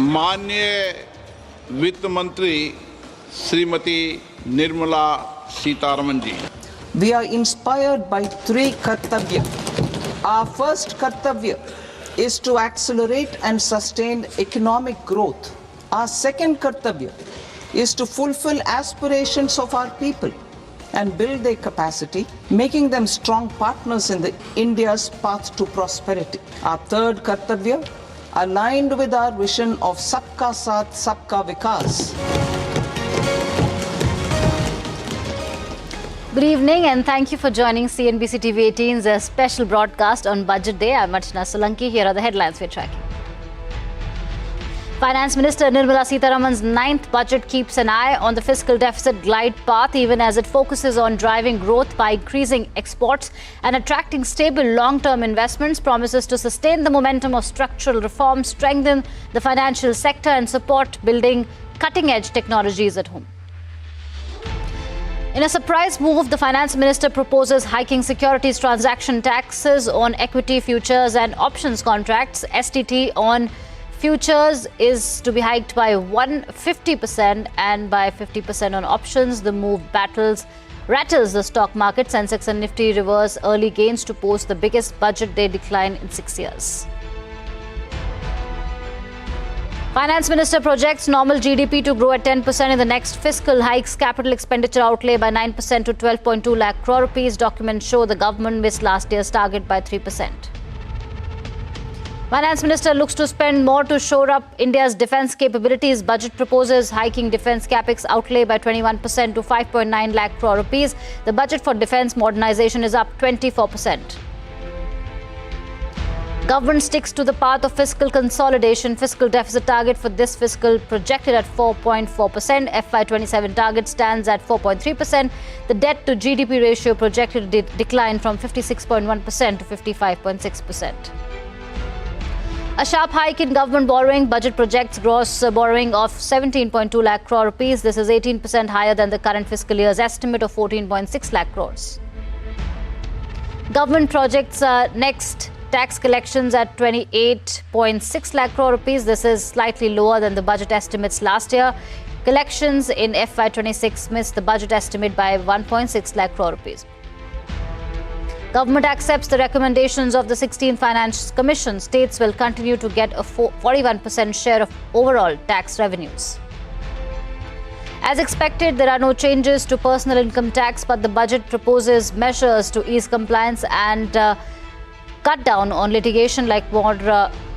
माननीय वित्त मंत्री श्रीमती निर्मला सीतारमन जी। We are inspired by three kartavya. Our first kartavya is to accelerate and sustain economic growth. Our second kartavya is to fulfill aspirations of our people and build their capacity, making them strong partners in India's path to prosperity. Our third kartavya, aligned with our vision of Sabka Saath, Sabka Vikas. Good evening and thank you for joining CNBC TV18's special broadcast on Budget Day. I'm Archana Solanki. Here are the headlines we're tracking. Finance Minister Nirmala Sitharaman's 9th budget keeps an eye on the fiscal deficit glide path, even as it focuses on driving growth by increasing exports and attracting stable long-term investments, promises to sustain the momentum of structural reform, strengthen the financial sector and support building cutting-edge technologies at home. In a surprise move, the Finance Minister proposes hiking securities transaction taxes on equity futures and options contracts. STT on futures is to be hiked by 150% and by 50% on options. The move rattles the stock market. Sensex and Nifty reverse early gains to post the biggest budget day decline in 6 years. Finance Minister projects normal GDP to grow at 10% in the next fiscal, hikes capital expenditure outlay by 9% to 12.2 lakh crore rupees. Documents show the government missed last year's target by 3%. Finance Minister looks to spend more to shore up India's defence capabilities. Budget proposes hiking defence capex outlay by 21% to 5.9 lakh crore rupees. The budget for defence modernisation is up 24%. Government sticks to the path of fiscal consolidation. Fiscal deficit target for this fiscal projected at 4.4%. FY27 target stands at 4.3%. The debt to GDP ratio projected to decline from 56.1% to 55.6%. A sharp hike in government borrowing. Budget projects gross borrowing of 17.2 lakh crore rupees. This is 18% higher than the current fiscal year's estimate of 14.6 lakh crores. Government projects next tax collections at 28.6 lakh crore rupees. This is slightly lower than the budget estimates last year. Collections in FY26 missed the budget estimate by 1.6 lakh crore rupees. Government accepts the recommendations of the 16th Finance Commission. States will continue to get a 41% share of overall tax revenues. As expected, there are no changes to personal income tax, but the budget proposes measures to ease compliance and cut down on litigation, like more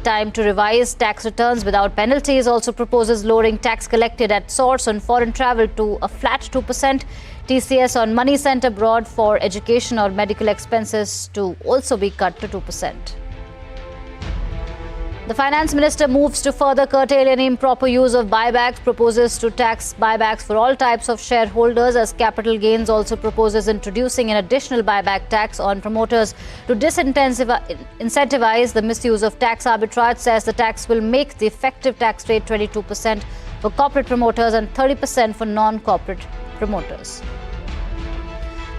time to revise tax returns without penalties. Also proposes lowering tax collected at source on foreign travel to a flat 2%. TCS on money sent abroad for education or medical expenses to also be cut to 2%. The Finance Minister moves to further curtail any improper use of buybacks, proposes to tax buybacks for all types of shareholders as capital gains. Also proposes introducing an additional buyback tax on promoters to incentivize the misuse of tax arbitrage. Says the tax will make the effective tax rate 22% for corporate promoters and 30% for non-corporate promoters.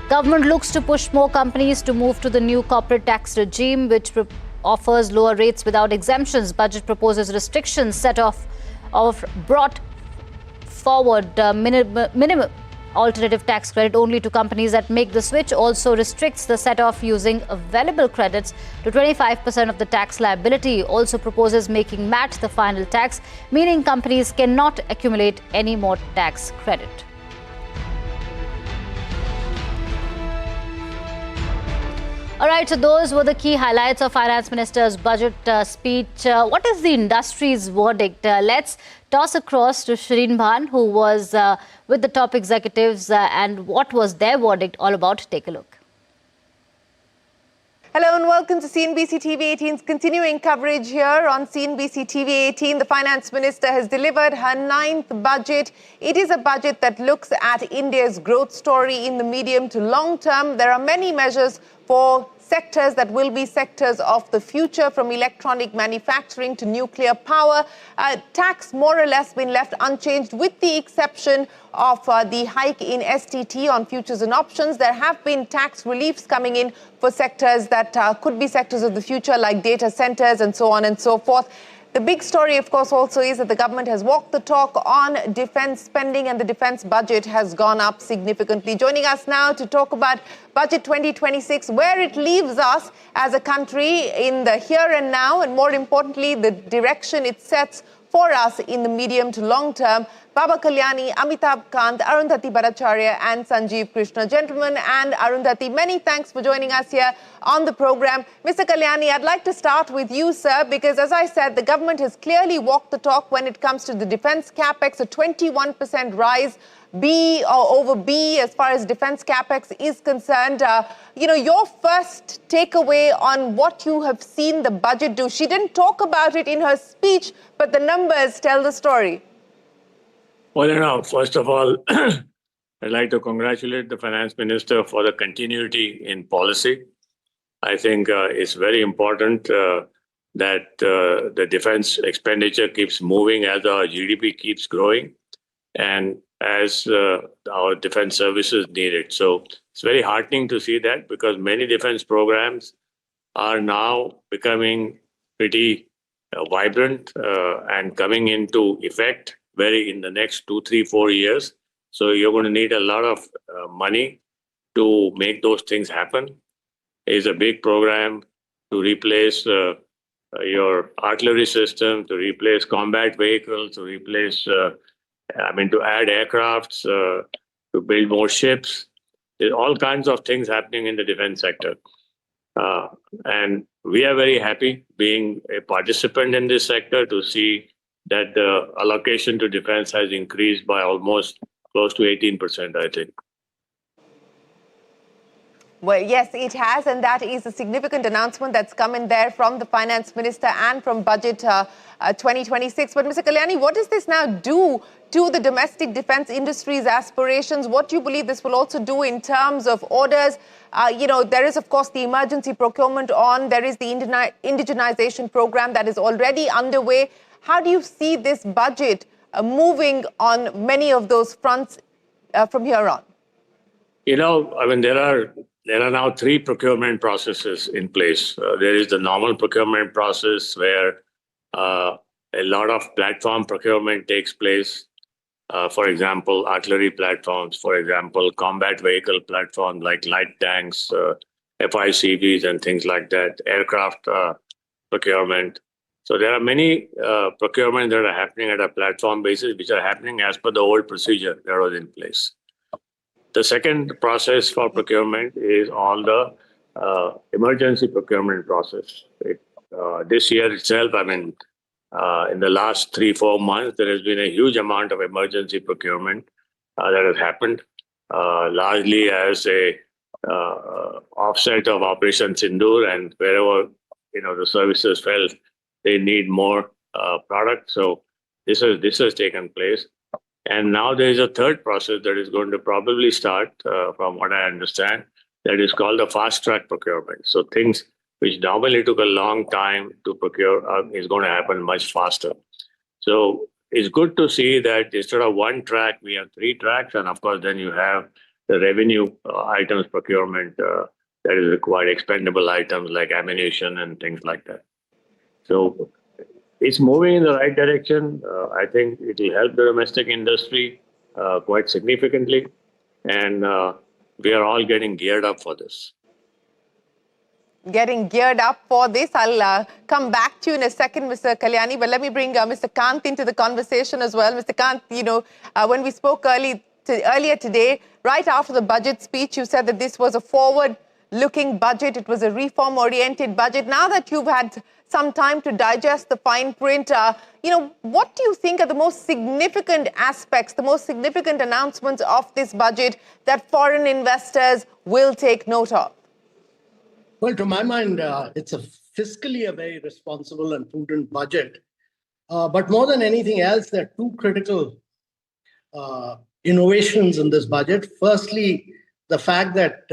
Government looks to push more companies to move to the new corporate tax regime, which offers lower rates without exemptions. Budget proposes restrictions set off brought forward minimum alternative tax credit only to companies that make the switch. Also restricts the set off using available credits to 25% of the tax liability. Also proposes making MAT the final tax, meaning companies cannot accumulate any more tax credit. All right, so those were the key highlights of Finance Minister's budget speech. What is the industry's verdict? Let's toss across to Shireen Bhan, who was with the top executives, and what was their verdict all about? Take a look. Hello and welcome to CNBC TV18's continuing coverage here on CNBC TV18. The Finance Minister has delivered her 9th budget. It is a budget that looks at India's growth story in the medium to long term. There are many measures for sectors that will be sectors of the future, from electronic manufacturing to nuclear power. Tax more or less been left unchanged with the exception of the hike in STT on futures and options. There have been tax reliefs coming in for sectors that could be sectors of the future, like data centers and so on and so forth. The big story, of course, also is that the government has walked the talk on defense spending and the defense budget has gone up significantly. Joining us now to talk about Budget 2026, where it leaves us as a country in the here and now, and more importantly, the direction it sets for us in the medium to long term. Baba Kalyani, Amitabh Kant, Arundhati Bhattacharya and Sanjeev Krishna. Gentlemen and Arundhati, many thanks for joining us here on the program. Mr. Kalyani, I'd like to start with you, sir, because as I said, the government has clearly walked the talk when it comes to the defense capex, a 21% rise, over B as far as defense capex is concerned. Your first takeaway on what you have seen the budget do. She didn't talk about it in her speech, but the numbers tell the story. Well, first of all, I'd like to congratulate the Finance Minister for the continuity in policy. I think it's very important that the defense expenditure keeps moving as our GDP keeps growing and as our defense services need it. So it's very heartening to see that, because many defense programs are now becoming pretty vibrant and coming into effect in the next 2, 3, 4 years. So you're going to need a lot of money to make those things happen. It's a big program to replace your artillery system, to replace combat vehicles, to replace, to add aircrafts, to build more ships. There's all kinds of things happening in the defense sector. And we are very happy being a participant in this sector to see that the allocation to defense has increased by almost close to 18%, I think. Well, yes, it has, and that is a significant announcement that's come in there from the Finance Minister and from Budget 2026. But Mr. Kalyani, what does this now do to the domestic defense industry's aspirations? What do you believe this will also do in terms of orders? There is, of course, the emergency procurement there is the indigenization program that is already underway. How do you see this budget moving on many of those fronts from here on? There are now 3 procurement processes in place. There is the normal procurement process where a lot of platform procurement takes place. For example, artillery platforms, for example, combat vehicle platforms like light tanks, FICVs and things like that, aircraft procurement. So there are many procurements that are happening at a platform basis, which are happening as per the old procedure that was in place. The second process for procurement is all the emergency procurement process. This year itself, in the last 3-4 months, there has been a huge amount of emergency procurement that has happened, largely as a offset of Operation Sindoor, and wherever the services felt they need more product. So this has taken place. And now there is a third process that is going to probably start, from what I understand, that is called the fast-track procurement. So things which normally took a long time to procure is going to happen much faster. So it's good to see that instead of 1 track, we have 3 tracks. And of course, then you have the revenue items procurement that is required, expendable items like ammunition and things like that. So it's moving in the right direction. I think it will help the domestic industry quite significantly. And we are all getting geared up for this. Getting geared up for this. I'll come back to you in a second, Mr. Kalyani, but let me bring Mr. Kant into the conversation as well. Mr. Kant, when we spoke earlier today, right after the budget speech, you said that this was a forward-looking budget. It was a reform-oriented budget. Now that you've had some time to digest the fine print, what do you think are the most significant aspects, the most significant announcements of this budget that foreign investors will take note of? Well, to my mind, it's fiscally a very responsible and prudent budget. But more than anything else, there are 2 critical innovations in this budget. Firstly, the fact that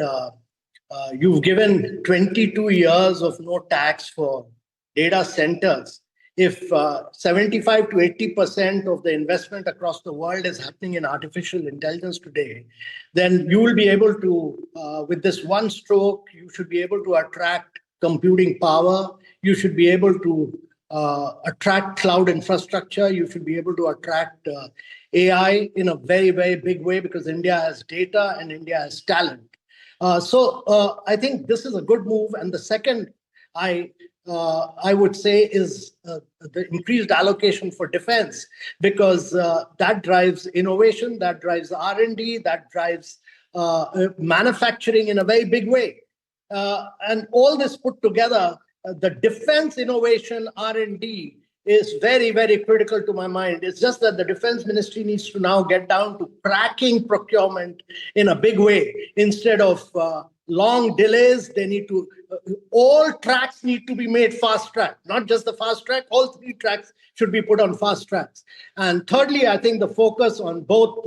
you've given 22 years of no tax for data centers. If 75 to 80% of the investment across the world is happening in artificial intelligence today, then you will be able to, with this one stroke, you should be able to attract computing power. You should be able to attract cloud infrastructure. You should be able to attract AI in a very, very big way because India has data and India has talent. So I think this is a good move. And the second, I would say, is the increased allocation for defense, because that drives innovation, that drives R&D, that drives manufacturing in a very big way. And all this put together, the defense innovation R&D is very, very critical to my mind. It's just that the defense ministry needs to now get down to cracking procurement in a big way instead of long delays. They need to, all tracks need to be made fast track, not just the fast track, all 3 tracks should be put on fast tracks. And thirdly, I think the focus on both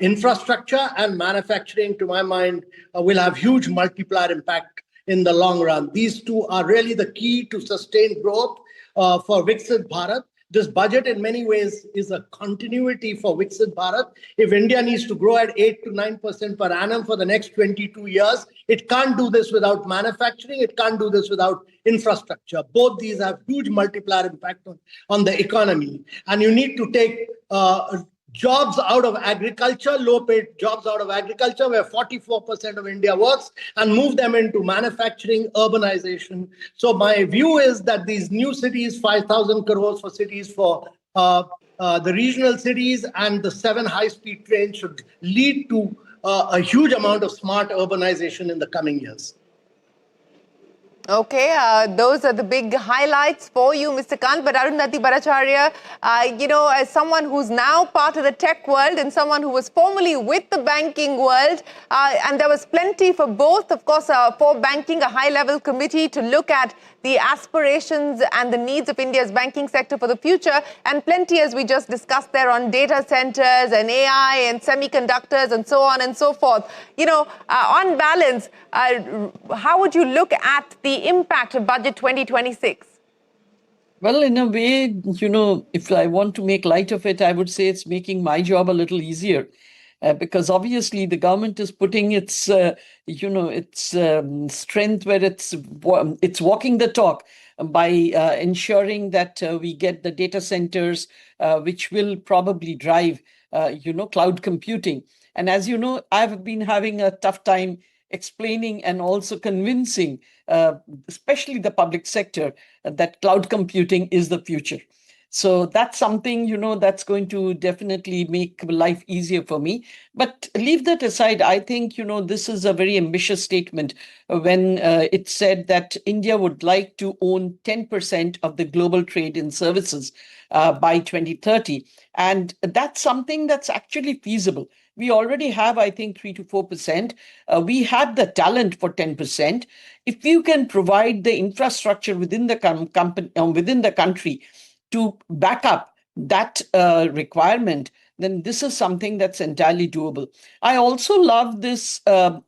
infrastructure and manufacturing, to my mind, will have huge multiplier impact in the long run. These two are really the key to sustained growth for Viksit Bharat. This budget in many ways is a continuity for Viksit Bharat. If India needs to grow at 8 to 9% per annum for the next 22 years, it can't do this without manufacturing. It can't do this without infrastructure. Both these have huge multiplier impact on the economy. And you need to take jobs out of agriculture, low-paid jobs out of agriculture, where 44% of India works, and move them into manufacturing, urbanization. So my view is that these new cities, 5,000 crores for cities for the regional cities, and the 7 high-speed trains should lead to a huge amount of smart urbanization in the coming years. Okay, those are the big highlights for you, Mr. Kant. But Arundhati Bhattacharya, as someone who's now part of the tech world and someone who was formerly with the banking world, and there was plenty for both, of course, for banking, a high-level committee to look at the aspirations and the needs of India's banking sector for the future, and plenty, as we just discussed there, on data centers and AI and semiconductors and so on and so forth. On balance, how would you look at the impact of Budget 2026? Well, in a way, if I want to make light of it, I would say it's making my job a little easier. Because obviously the government is putting its, strength where it's walking the talk by ensuring that we get the data centers, which will probably drive, cloud computing. And as you know, I've been having a tough time explaining and also convincing, especially the public sector, that cloud computing is the future. So that's something, that's going to definitely make life easier for me. But leave that aside. I think, this is a very ambitious statement when it said that India would like to own 10% of the global trade in services by 2030. And that's something that's actually feasible. We already have, I think, 3 to 4%. We have the talent for 10%. If you can provide the infrastructure within the country to back up that requirement, then this is something that's entirely doable. I also love this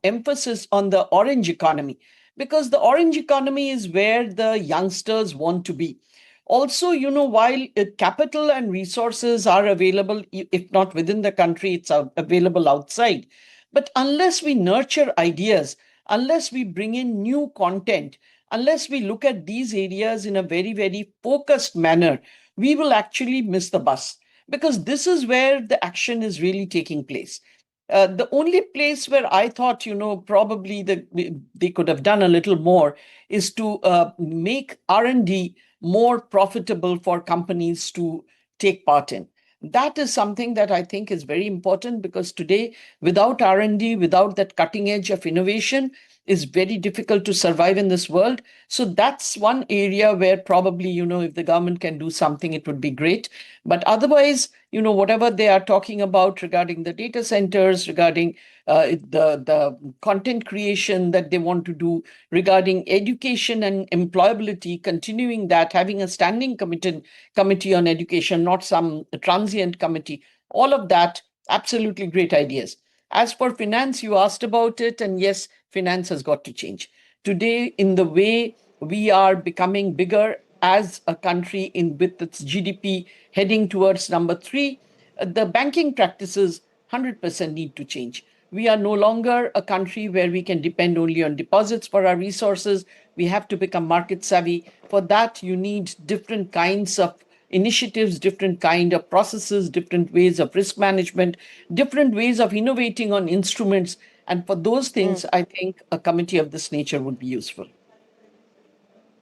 emphasis on the orange economy, because the orange economy is where the youngsters want to be. Also, while capital and resources are available, if not within the country, it's available outside. But unless we nurture ideas, unless we bring in new content, unless we look at these areas in a very, very focused manner, we will actually miss the bus, because this is where the action is really taking place. The only place where I thought, probably they could have done a little more is to make R&D more profitable for companies to take part in. That is something that I think is very important, because today, without R&D, without that cutting edge of innovation, is very difficult to survive in this world. So that's one area where probably, if the government can do something, it would be great. But otherwise, whatever they are talking about regarding the data centers, regarding the content creation that they want to do, regarding education and employability, continuing that, having a standing committee on education, not some transient committee, all of that, absolutely great ideas. As for finance, you asked about it, and yes, finance has got to change. Today, in the way we are becoming bigger as a country with its GDP heading towards number 3, the banking practices 100% need to change. We are no longer a country where we can depend only on deposits for our resources. We have to become market savvy. For that, you need different kinds of initiatives, different kind of processes, different ways of risk management, different ways of innovating on instruments. And for those things, I think a committee of this nature would be useful.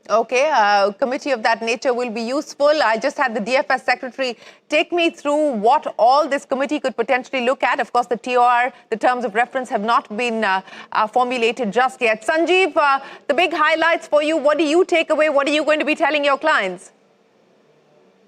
Okay, a committee of that nature will be useful. I just had the DFS secretary take me through what all this committee could potentially look at. Of course, the TOR, the terms of reference, have not been formulated just yet. Sanjeev, the big highlights for you, what do you take away? What are you going to be telling your clients?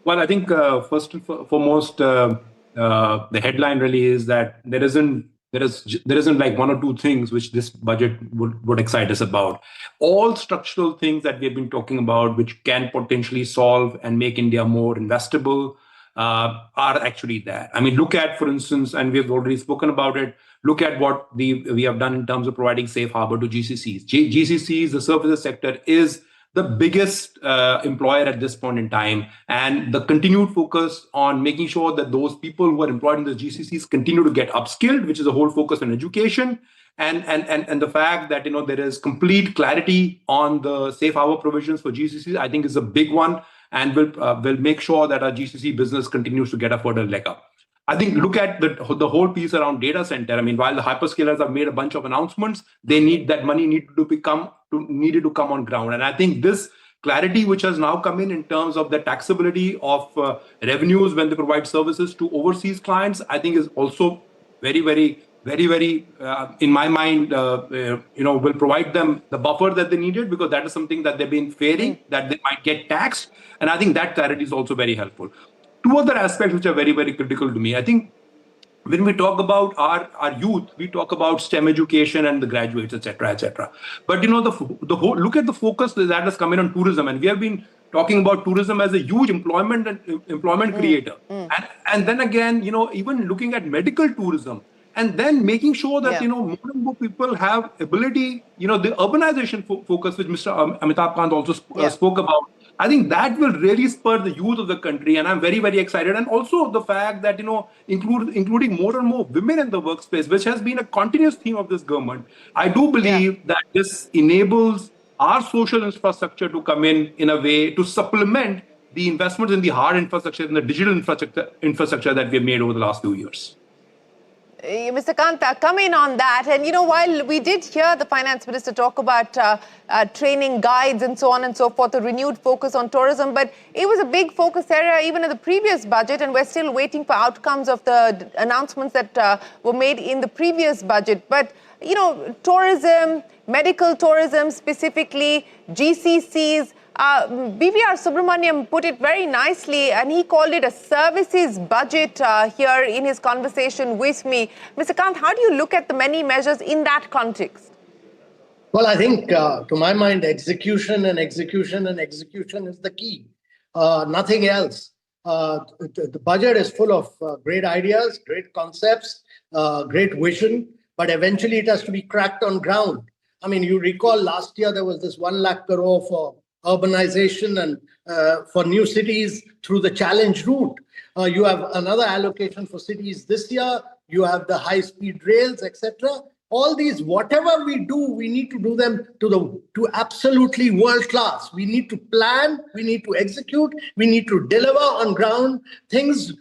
Well, I think first and foremost, the headline really is that there isn't like one or two things which this budget would excite us about. All structural things that we have been talking about, which can potentially solve and make India more investable, are actually there. I mean, look at, for instance, and we've already spoken about it, look at what we have done in terms of providing safe harbor to GCCs. GCCs, the services sector, is the biggest employer at this point in time, and the continued focus on making sure that those people who are employed in the GCCs continue to get upskilled, which is a whole focus on education, and the fact that there is complete clarity on the safe harbor provisions for GCCs, I think is a big one, and will make sure that our GCC business continues to get a further leg up. I think look at the whole piece around data center. I mean, while the hyperscalers have made a bunch of announcements, they need that money needed to come on ground. And I think this clarity which has now come in terms of the taxability of revenues when they provide services to overseas clients, I think is also very, in my mind, will provide them the buffer that they needed, because that is something that they've been fearing, that they might get taxed. And I think that clarity is also very helpful. Two other aspects which are very, very critical to me. I think when we talk about our youth, we talk about STEM education and the graduates, etc., etc. But the whole, look at the focus that has come in on tourism, and we have been talking about tourism as a huge employment creator. And then again, even looking at medical tourism, and then making sure that more and more people have ability. The urbanization focus, which Mr. Amitabh Kant also spoke about. I think that will really spur the youth of the country, and I'm very, very excited. And also the fact that, including more and more women in the workspace, which has been a continuous theme of this government. I do believe that this enables our social infrastructure to come in a way to supplement the investments in the hard infrastructure and the digital infrastructure that we have made over the last few years. Mr. Kanta, come in on that. And, while we did hear the Finance Minister talk about training guides and so on and so forth, a renewed focus on tourism, but it was a big focus area even in the previous budget, and we're still waiting for outcomes of the announcements that were made in the previous budget. But, tourism, medical tourism specifically, GCCs, BVR Subramaniam put it very nicely, and he called it a services budget here in his conversation with me. Mr. Kant, how do you look at the many measures in that context? Well, I think, to my mind, execution is the key. Nothing else. The budget is full of great ideas, great concepts, great vision, but eventually it has to be cracked on ground. I mean, you recall last year there was this 1 lakh crore for urbanization and for new cities through the challenge route. You have another allocation for cities this year. You have the high-speed rails, etc. All these, whatever we do, we need to do them to absolutely world class. We need to plan, we need to execute, we need to deliver on ground things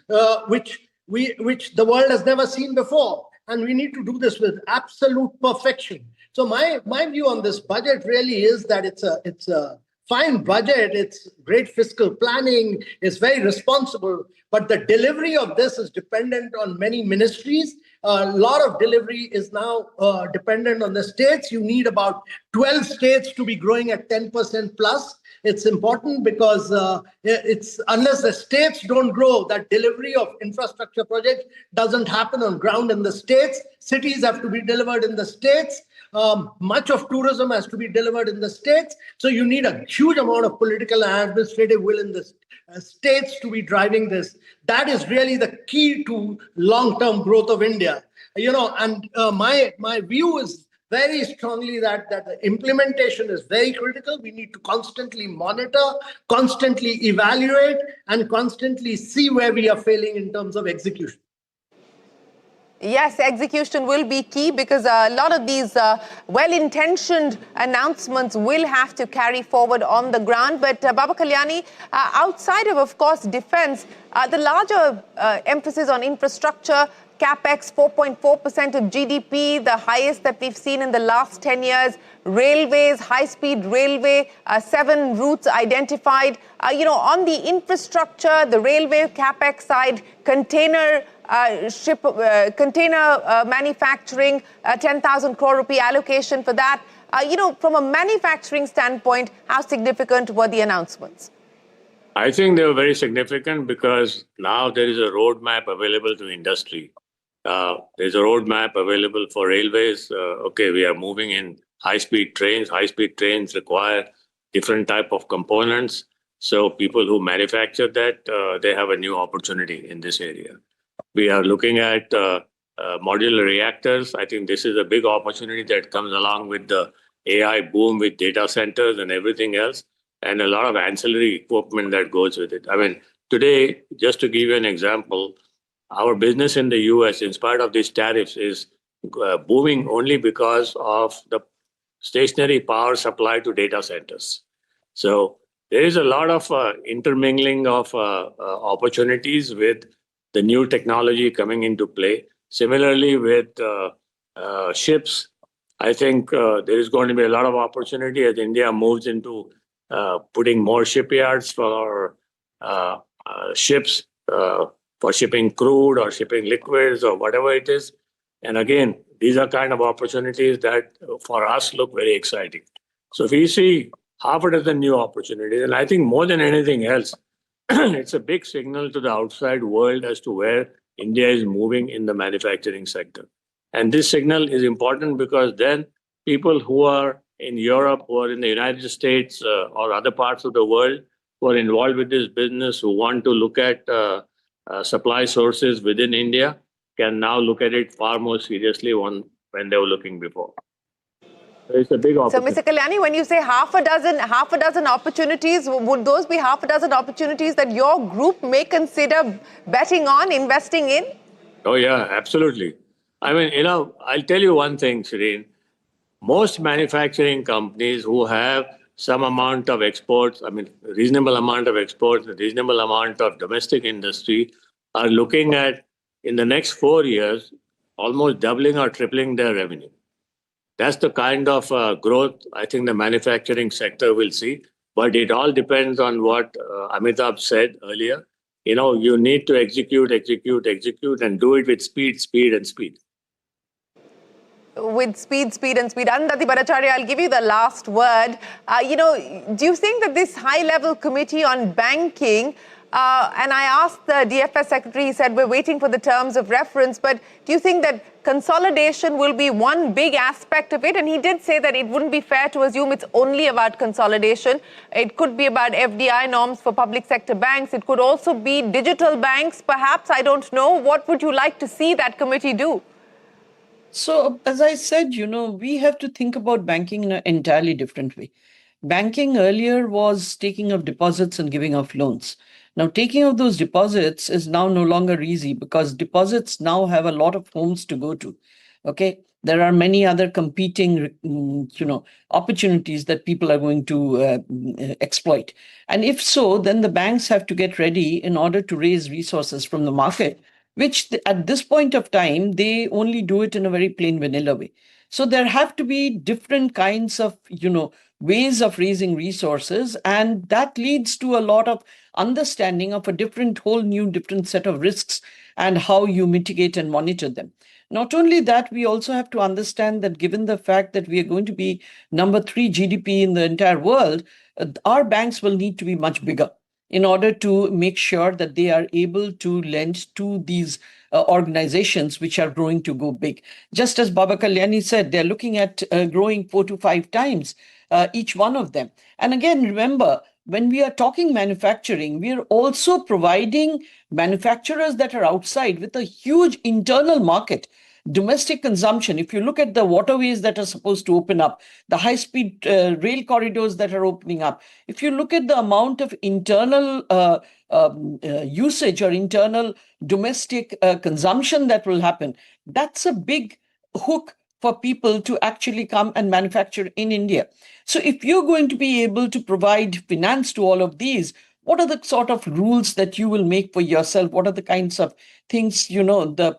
which the world has never seen before, and we need to do this with absolute perfection. So my view on this budget really is that it's a fine budget, it's great fiscal planning, it's very responsible, but the delivery of this is dependent on many ministries. A lot of delivery is now dependent on the states. You need about 12 states to be growing at 10% plus. It's important because unless the states don't grow, that delivery of infrastructure projects doesn't happen on ground in the states. Cities have to be delivered in the states. Much of tourism has to be delivered in the states. So you need a huge amount of political and administrative will in the states to be driving this. That is really the key to long-term growth of India. And my view is very strongly that the implementation is very critical. We need to constantly monitor, constantly evaluate, and constantly see where we are failing in terms of execution. Yes, execution will be key because a lot of these well-intentioned announcements will have to carry forward on the ground. But Baba Kalyani, outside of course, defense, the larger emphasis on infrastructure, CapEx, 4.4% of GDP, the highest that we've seen in the last 10 years. Railways, high-speed railway, 7 routes identified. On the infrastructure, the railway CapEx side, container manufacturing, 10,000 crore rupee allocation for that. From a manufacturing standpoint, how significant were the announcements? I think they were very significant because now there is a roadmap available to industry. There's a roadmap available for railways. Okay, we are moving in high-speed trains. High-speed trains require different type of components. So people who manufacture that, they have a new opportunity in this area. We are looking at modular reactors. I think this is a big opportunity that comes along with the AI boom with data centers and everything else, and a lot of ancillary equipment that goes with it. I mean, today, just to give you an example, our business in the US, in spite of these tariffs, is booming only because of the stationary power supply to data centers. So there is a lot of intermingling of opportunities with the new technology coming into play. Similarly, with ships, I think there is going to be a lot of opportunity as India moves into putting more shipyards for ships, for shipping crude or shipping liquids or whatever it is. And again, these are kind of opportunities that for us look very exciting. So we see half a dozen new opportunities. And I think more than anything else, it's a big signal to the outside world as to where India is moving in the manufacturing sector. And this signal is important because then people who are in Europe or in the United States or other parts of the world who are involved with this business, who want to look at supply sources within India, can now look at it far more seriously when they were looking before. It's a big opportunity. So, Mr. Kalyani, when you say half a dozen opportunities, would those be half a dozen opportunities that your group may consider betting on, investing in? Oh, yeah, absolutely. I mean, I'll tell you one thing, Shireen. Most manufacturing companies who have some amount of exports, I mean, reasonable amount of exports, a reasonable amount of domestic industry, are looking at, in the next 4 years, almost doubling or tripling their revenue. That's the kind of growth I think the manufacturing sector will see. But it all depends on what Amitabh said earlier. You need to execute, and do it with speed, and speed. With speed, and speed. Arundhati Bhattacharya, I'll give you the last word. Do you think that this high-level committee on banking, and I asked the DFS secretary, he said we're waiting for the terms of reference, but do you think that consolidation will be one big aspect of it? And he did say that it wouldn't be fair to assume it's only about consolidation. It could be about FDI norms for public sector banks. It could also be digital banks, perhaps. I don't know. What would you like to see that committee do? So, as I said, we have to think about banking in an entirely different way. Banking earlier was taking of deposits and giving of loans. Now, taking of those deposits is now no longer easy because deposits now have a lot of homes to go to. Okay, there are many other competing, opportunities that people are going to exploit. And if so, then the banks have to get ready in order to raise resources from the market, which at this point of time, they only do it in a very plain vanilla way. So there have to be different kinds of, ways of raising resources. And that leads to a lot of understanding of a different set of risks and how you mitigate and monitor them. Not only that, we also have to understand that given the fact that we are going to be number 3 GDP in the entire world, our banks will need to be much bigger in order to make sure that they are able to lend to these organizations which are growing to go big. Just as Baba Kalyani said, they're looking at growing 4 to 5 times each one of them. And again, remember, when we are talking manufacturing, we are also providing manufacturers that are outside with a huge internal market. domestic consumption, if you look at the waterways that are supposed to open up, the high-speed rail corridors that are opening up, if you look at the amount of internal usage or internal domestic consumption that will happen, that's a big hook for people to actually come and manufacture in India. So if you're going to be able to provide finance to all of these, what are the sort of rules that you will make for yourself? What are the kinds of things, the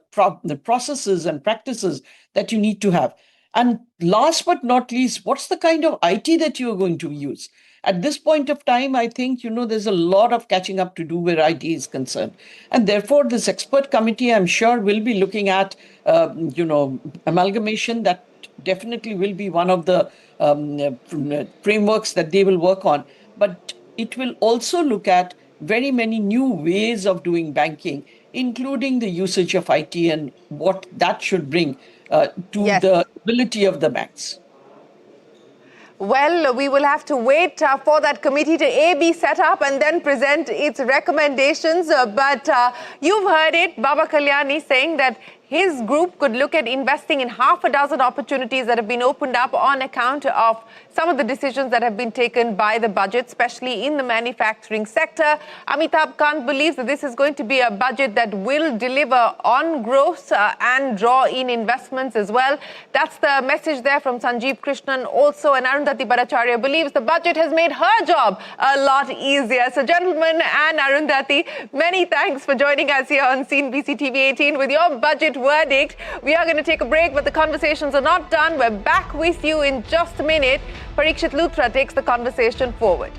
processes and practices that you need to have? And last but not least, what's the kind of IT that you're going to use? At this point of time, I think, there's a lot of catching up to do where IT is concerned. And therefore, this expert committee, I'm sure, will be looking at, amalgamation. That definitely will be one of the frameworks that they will work on. But it will also look at very many new ways of doing banking, including the usage of IT and what that should bring to the ability of the banks. Well, we will have to wait for that committee to be set up and then present its recommendations. But you've heard it, Baba Kalyani saying that his group could look at investing in half a dozen opportunities that have been opened up on account of some of the decisions that have been taken by the budget, especially in the manufacturing sector. Amitabh Kant believes that this is going to be a budget that will deliver on growth and draw in investments as well. That's the message there from Sanjeev Krishnan also. And Arundhati Bhattacharya believes the budget has made her job a lot easier. So gentlemen and Arundhati, many thanks for joining us here on CNBC TV18 with your budget verdict. We are going to take a break, but the conversations are not done. We're back with you in just a minute. Parikshit Luthra takes the conversation forward.